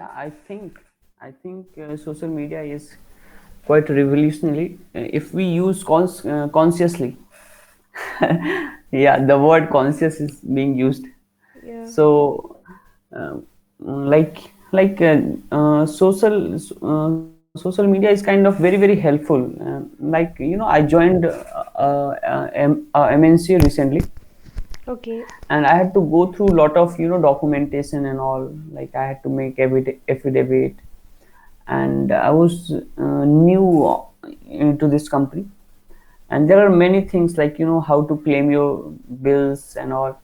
Yeah, I think social media is quite revolutionary if we use consciously. Yeah, the word conscious is being used. Yeah. So social media is kind of very helpful. I joined MNC recently, Okay. and I had to go through a lot of documentation and all. Like I had to make affidavit, and I was new into this company, and there are many things like how to claim your bills and all.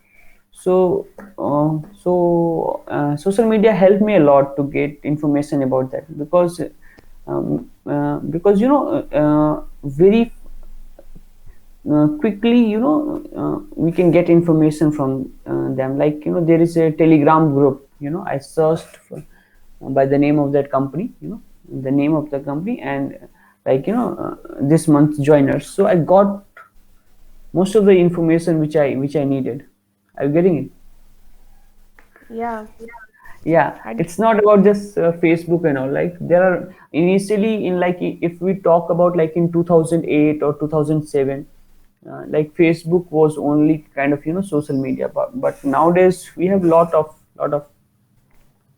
So social media helped me a lot to get information about that, because very quickly we can get information from them. Like there is a Telegram group. I searched for, by the name of that company, the name of the company, and this month joiners. So I got most of the information which I needed. Are you getting it? Yeah. Yeah, And it's not about just Facebook and all. Like there are initially in, like, if we talk about like in 2008 or 2007, like Facebook was only kind of social media, but nowadays we have lot of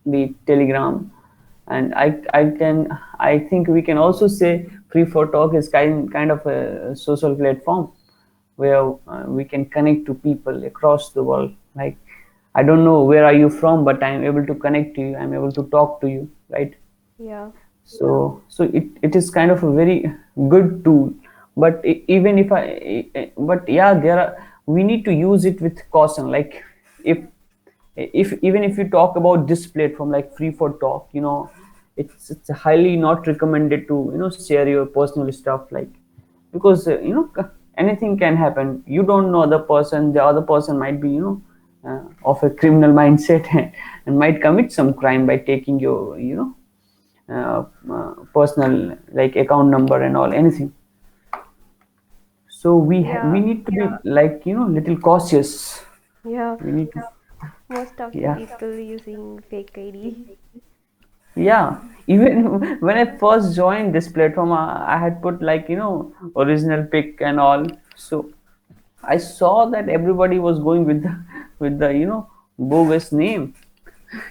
the Telegram, and I think we can also say Free for Talk is kind of a social platform where we can connect to people across the world. Like I don't know where are you from, but I'm able to connect to you. I'm able to talk to you, right? yeah. So it is kind of a very good tool. But even if but yeah, there are, we need to use it with caution. Like if if even if you talk about this platform like Free for Talk, it's highly not recommended to share your personal stuff. Like because anything can happen. You don't know the other person might be of a criminal mindset, and might commit some crime by taking your personal, like, account number and all, anything. So we Yeah. need to be, like, little cautious. Yeah. We need to. Most of the Yeah. people using fake ID. Yeah, even when I first joined this platform, I had put, like, original pic and all. So I saw that everybody was going with the bogus name.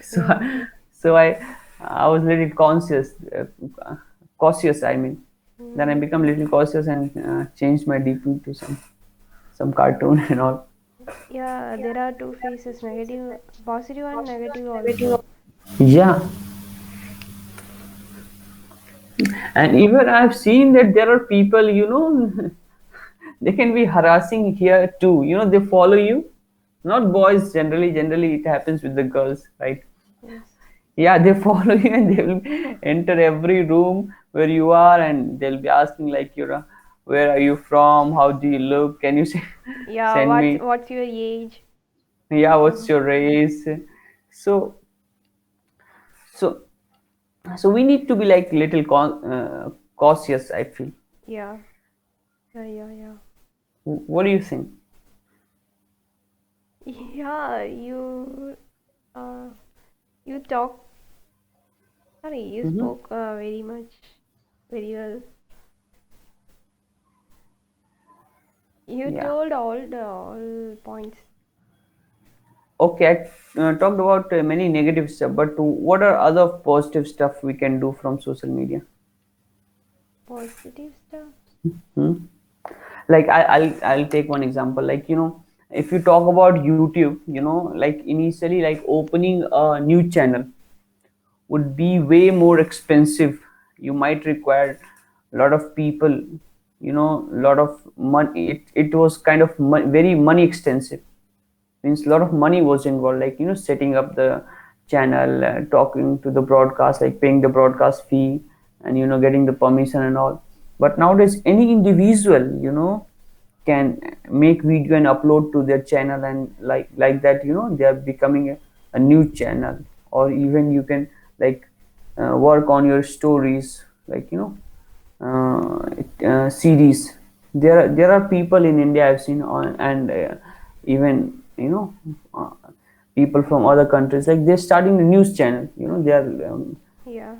So Yeah. so I was little conscious, cautious. I mean, then I Mm. become little cautious and changed my DP to some cartoon and all. Yeah, there are two faces, negative, positive and negative also. Yeah, and even I've seen that there are people, they can be harassing here too. They follow you, not boys generally. Generally, it happens with the girls, right? Yes. Yeah, they follow you and they will enter every room where you are, and they'll be asking, like, where are you from? How do you look? Can you Yeah, send what's me? what's your age? Yeah, what's Uh, your race? So so so we need to be, like, little cautious, I feel. yeah. Yeah, yeah, yeah. What do you think? Yeah, uh you talk sorry, you Hmm. spoke very much very well. You Yeah. told all points. Okay, I talked about many negative stuff, but what are other positive stuff we can do from social media? Positive stuff. Hmm? Like I'll take one example. Like, if you talk about YouTube, like initially, like, opening a new channel would be way more expensive. You might require a lot of people, a lot of money. It was kind of very money extensive. Means a lot of money was involved, like, setting up the channel, talking to the broadcast, like paying the broadcast fee, and getting the permission and all. But nowadays any individual can make video and upload to their channel, and like that, they are becoming a new channel. Or even you can, like, work on your stories, like, series. There are people in India I've seen on, and even uh, people from other countries, like they're starting a news channel, they are Yeah.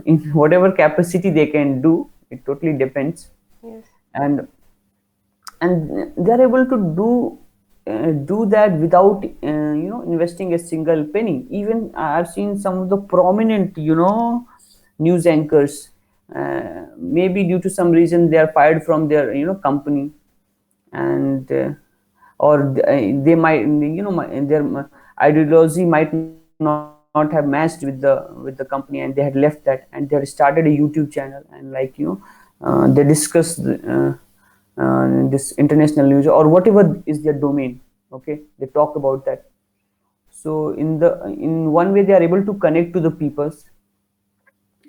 in whatever capacity they can do, it totally depends. Yes. and and they are able to do that without investing a single penny. Even I've seen some of the prominent news anchors, maybe due to some reason they are fired from their company, and or they might, their ideology might not have matched with the company, and they had left that, and they had started a YouTube channel, and they discuss this international news or whatever is their domain. Okay, they talk about that. So in one way they are able to connect to the peoples,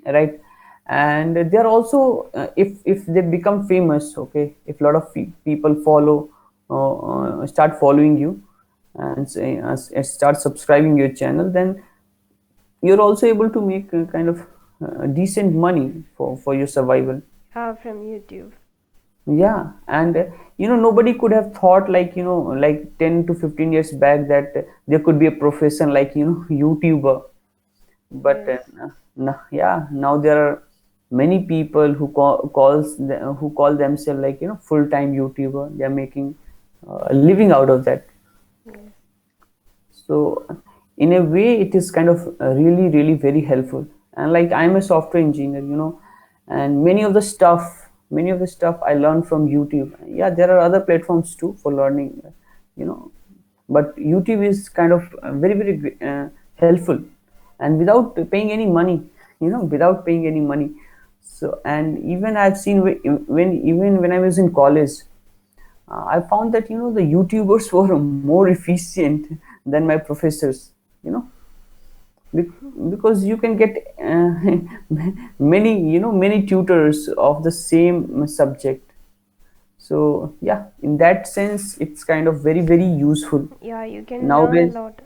right? And they are also, if they become famous, okay, if a lot of people follow, start following you, and say, start subscribing your channel, then you're also able to make kind of decent money for your survival. From YouTube. Yeah, and nobody could have thought, like, like 10 to 15 years back, that there could be a profession like YouTuber. But Yes. yeah, now there are many people who call themselves, like, full-time YouTuber. They are making a living out of that. Yes. So in a way it is kind of really really very helpful. And like, I'm a software engineer, and many of the stuff I learned from YouTube. Yeah, there are other platforms too for learning, you know but YouTube is kind of very very helpful, and without paying any money, without paying any money. So, and even I've seen, when I was in college, I found that the YouTubers were more efficient than my professors. You know, because you can get many tutors of the same subject. So yeah, in that sense, it's kind of very very useful Yeah, you can learn a nowadays. lot.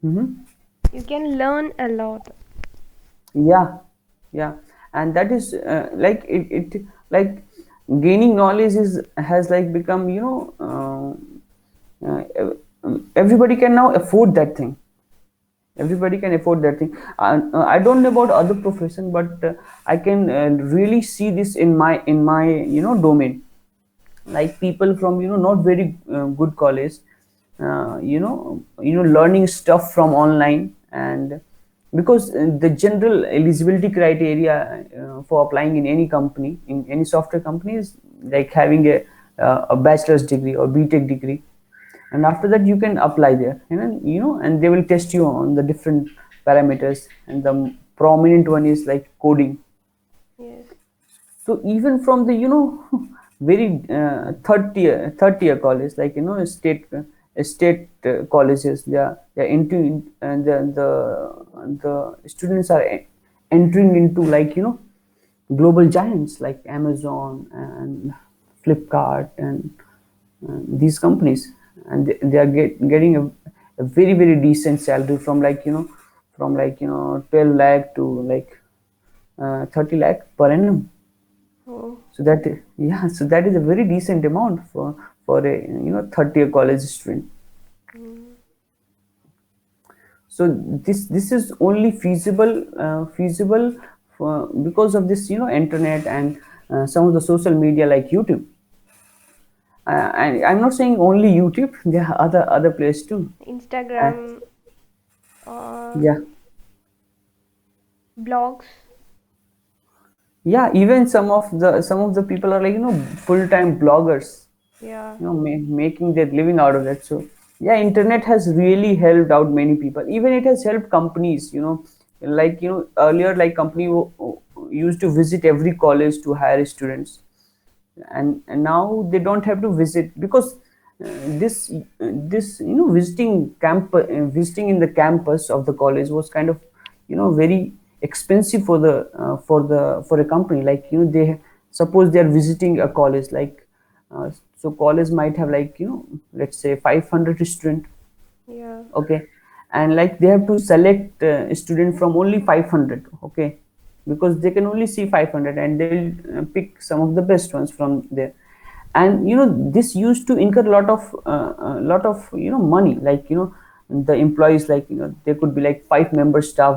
Hmm. You can learn a lot. Yeah, yeah, and that is it like gaining knowledge is has like become, everybody can now afford that thing. Everybody can afford that thing. I don't know about other profession, but I can really see this in my domain. Like people from not very good college, learning stuff from online. And because the general eligibility criteria for applying in any company, in any software company, is like having a bachelor's degree or BTech degree, and after that you can apply there, and they will test you on the different parameters, and the prominent one is like coding. Yes. So even from the very third tier college, like state colleges, they are into, and the students are entering into, like, global giants like Amazon and Flipkart, and these companies. And they are getting a very very decent salary, from like 12 lakh to like 30 lakh per annum. Oh. So that, yeah, so that is a very decent amount for a third year college student. Mm. So this is only feasible because of this internet, and some of the social media like YouTube. And I'm not saying only YouTube, there are other places too. uh, Instagram, uh, yeah, blogs. yeah, even some of the people are like full-time bloggers, Yeah. making their living out of that. So yeah, internet has really helped out many people. Even it has helped companies, like earlier, like company used to visit every college to hire students, and now they don't have to visit, because this visiting in the campus of the college was kind of very expensive for a company. Like they suppose they are visiting a college, like so college might have, like let's say 500 student. Yeah. Okay, and like they have to select a student from only 500. Okay, because they can only see 500, and they'll pick some of the best ones from there. and this used to incur a lot of money, like the employees, like there could be like 5 member staff